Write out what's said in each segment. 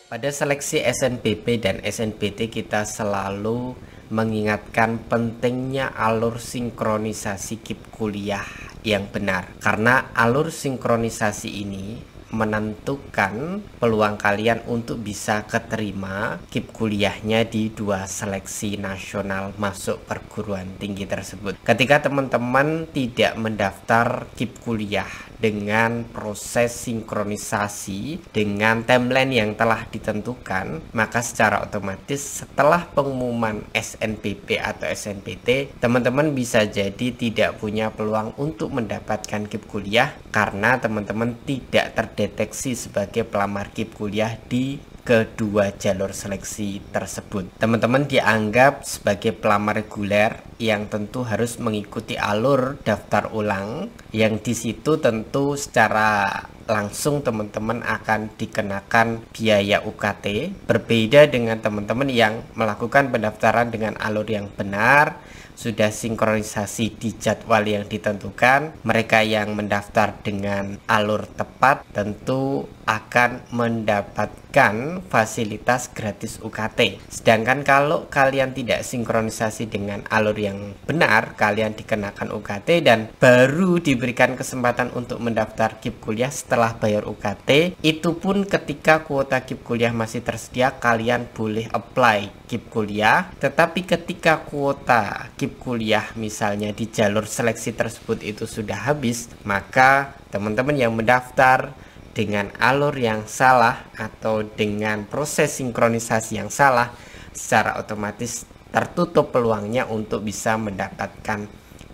Pada seleksi SNBP dan SNBT kita selalu mengingatkan pentingnya alur sinkronisasi KIP kuliah yang benar. Karena alur sinkronisasi ini menentukan peluang kalian untuk bisa keterima KIP kuliahnya di 2 seleksi nasional masuk perguruan tinggi tersebut. Ketika teman-teman tidak mendaftar KIP kuliah dengan proses sinkronisasi dengan timeline yang telah ditentukan, maka secara otomatis setelah pengumuman SNBP atau SNBT, teman-teman bisa jadi tidak punya peluang untuk mendapatkan KIP kuliah karena teman-teman tidak terdeteksi sebagai pelamar KIP kuliah di kedua jalur seleksi tersebut. Teman-teman dianggap sebagai pelamar reguler yang tentu harus mengikuti alur daftar ulang, yang di situ tentu secara langsung teman-teman akan dikenakan biaya UKT. Berbeda dengan teman-teman yang melakukan pendaftaran dengan alur yang benar, sudah sinkronisasi di jadwal yang ditentukan. Mereka yang mendaftar dengan alur tepat tentu akan mendapatkan fasilitas gratis UKT. Sedangkan kalau kalian tidak sinkronisasi dengan alur yang benar, kalian dikenakan UKT dan baru diberikan kesempatan untuk mendaftar KIP kuliah setelah bayar UKT. Itu pun ketika kuota KIP kuliah masih tersedia, kalian boleh apply KIP kuliah. Tetapi ketika kuota KIP kuliah misalnya di jalur seleksi tersebut itu sudah habis, maka teman-teman yang mendaftar dengan alur yang salah atau dengan proses sinkronisasi yang salah, secara otomatis tertutup peluangnya untuk bisa mendapatkan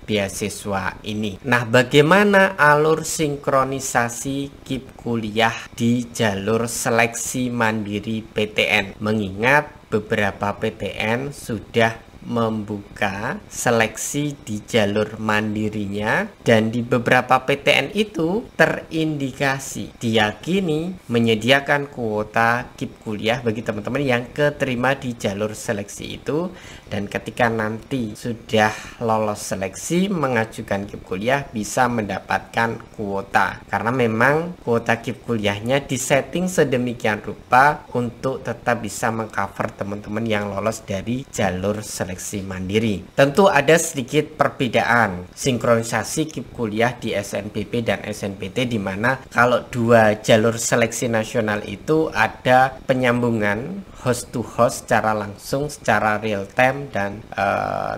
beasiswa ini. Nah, bagaimana alur sinkronisasi KIP kuliah di jalur seleksi mandiri PTN? Mengingat beberapa PTN sudah membuka seleksi di jalur mandirinya, dan di beberapa PTN itu terindikasi diyakini menyediakan kuota KIP kuliah bagi teman-teman yang keterima di jalur seleksi itu, dan ketika nanti sudah lolos seleksi mengajukan KIP kuliah bisa mendapatkan kuota, karena memang kuota KIP kuliahnya disetting sedemikian rupa untuk tetap bisa mengcover teman-teman yang lolos dari jalur seleksi mandiri. Tentu ada sedikit perbedaan sinkronisasi KIP kuliah di SNBP dan SNBT, di mana kalau 2 jalur seleksi nasional itu ada penyambungan host to host secara langsung, secara real time, dan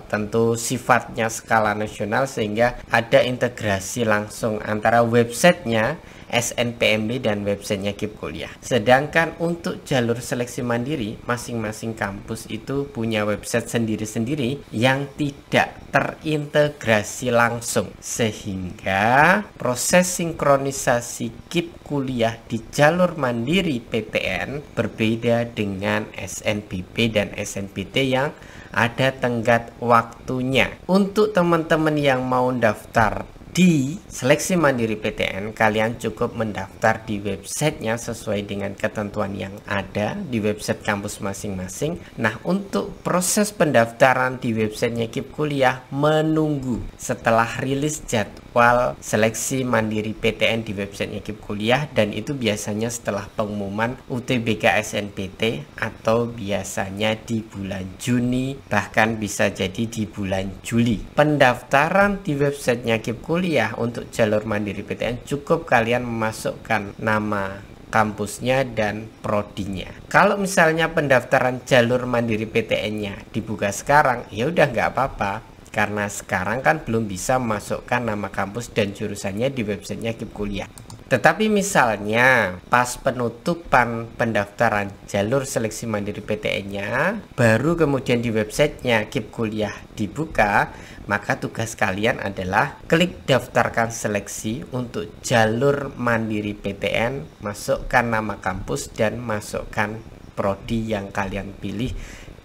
tentu sifatnya skala nasional sehingga ada integrasi langsung antara websitenya SNPMB dan websitenya KIP kuliah. Sedangkan untuk jalur seleksi mandiri, masing-masing kampus itu punya website sendiri-sendiri yang tidak terintegrasi langsung, sehingga proses sinkronisasi KIP kuliah di jalur mandiri PTN berbeda dengan SNBP dan SNBT yang ada tenggat waktunya. Untuk teman-teman yang mau daftar di seleksi mandiri PTN, kalian cukup mendaftar di websitenya sesuai dengan ketentuan yang ada di website kampus masing-masing. Nah, untuk proses pendaftaran di websitenya KIP kuliah menunggu setelah rilis jadwal seleksi mandiri PTN di websitenya KIP kuliah, dan itu biasanya setelah pengumuman UTBK SNBT atau biasanya di bulan Juni, bahkan bisa jadi di bulan Juli. Pendaftaran di websitenya KIP kuliah untuk jalur mandiri PTN cukup kalian memasukkan nama kampusnya dan prodinya. Kalau misalnya pendaftaran jalur mandiri PTN-nya dibuka sekarang, ya udah nggak apa-apa, karena sekarang kan belum bisa memasukkan nama kampus dan jurusannya di websitenya KIP kuliah. Tetapi misalnya pas penutupan pendaftaran jalur seleksi mandiri PTN-nya baru kemudian di websitenya KIP kuliah dibuka, maka tugas kalian adalah klik daftarkan seleksi untuk jalur mandiri PTN, masukkan nama kampus dan masukkan prodi yang kalian pilih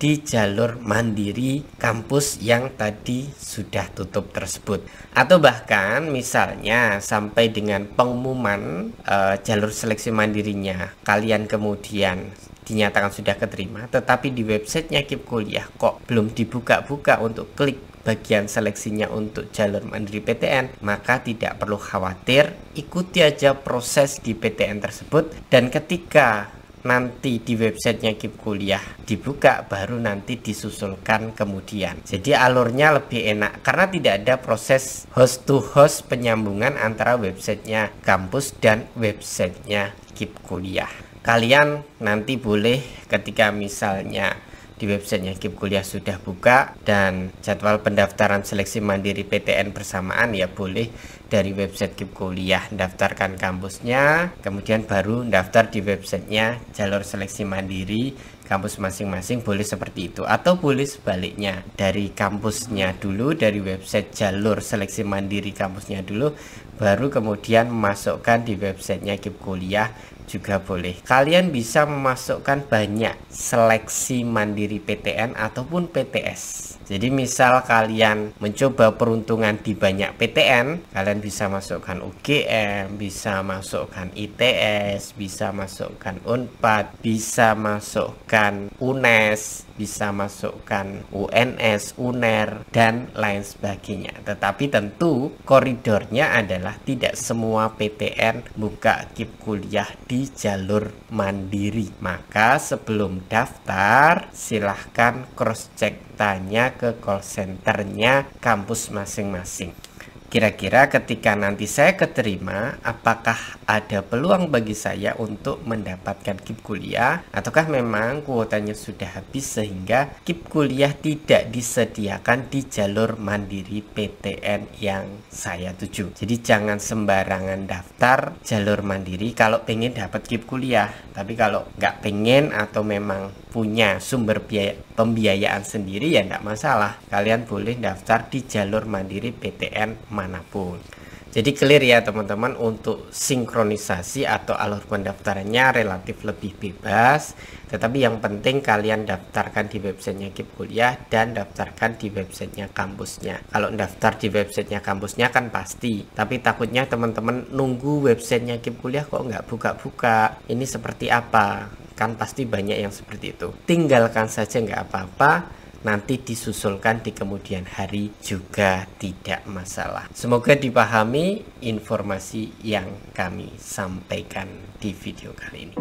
di jalur mandiri kampus yang tadi sudah tutup tersebut. Atau bahkan misalnya sampai dengan pengumuman jalur seleksi mandirinya kalian kemudian dinyatakan sudah keterima, tetapi di websitenya KIP kuliah kok belum dibuka-buka untuk klik bagian seleksinya untuk jalur mandiri PTN, maka tidak perlu khawatir, ikuti aja proses di PTN tersebut, dan ketika nanti di websitenya KIP Kuliah dibuka, baru nanti disusulkan kemudian. Jadi alurnya lebih enak karena tidak ada proses host to host penyambungan antara websitenya kampus dan websitenya KIP Kuliah. Kalian nanti boleh ketika misalnya di websitenya KIP Kuliah sudah buka dan jadwal pendaftaran seleksi mandiri PTN bersamaan, ya boleh dari website KIP Kuliah daftarkan kampusnya, kemudian baru daftar di websitenya jalur seleksi mandiri kampus masing-masing, boleh seperti itu. Atau boleh sebaliknya, dari kampusnya dulu, dari website jalur seleksi mandiri kampusnya dulu, baru kemudian memasukkan di websitenya KIP Kuliah juga boleh. Kalian bisa memasukkan banyak seleksi mandiri PTN ataupun PTS. Jadi misal kalian mencoba peruntungan di banyak PTN, kalian bisa masukkan UGM, bisa masukkan ITS, bisa masukkan Unpad, bisa masukkan UNES, bisa masukkan UNS, UNER, dan lain sebagainya. Tetapi tentu koridornya adalah tidak semua PTN buka KIP Kuliah di jalur mandiri. Maka sebelum daftar silahkan cross check, tanya ke call centernya kampus masing-masing. Kira-kira ketika nanti saya keterima, apakah ada peluang bagi saya untuk mendapatkan KIP Kuliah, ataukah memang kuotanya sudah habis sehingga KIP Kuliah tidak disediakan di jalur mandiri PTN yang saya tuju. Jadi jangan sembarangan daftar jalur mandiri kalau pengen dapat KIP Kuliah. Tapi kalau nggak pengen atau memang punya sumber pembiayaan sendiri, ya nggak masalah. Kalian boleh daftar di jalur mandiri PTN manapun. Jadi clear ya teman-teman, untuk sinkronisasi atau alur pendaftarannya relatif lebih bebas. Tetapi yang penting kalian daftarkan di websitenya KIP Kuliah dan daftarkan di websitenya kampusnya. Kalau daftar di websitenya kampusnya kan pasti, tapi takutnya teman-teman nunggu websitenya KIP Kuliah kok nggak buka-buka, ini seperti apa, kan pasti banyak yang seperti itu. Tinggalkan saja, nggak apa-apa, nanti disusulkan di kemudian hari juga tidak masalah. Semoga dipahami informasi yang kami sampaikan di video kali ini.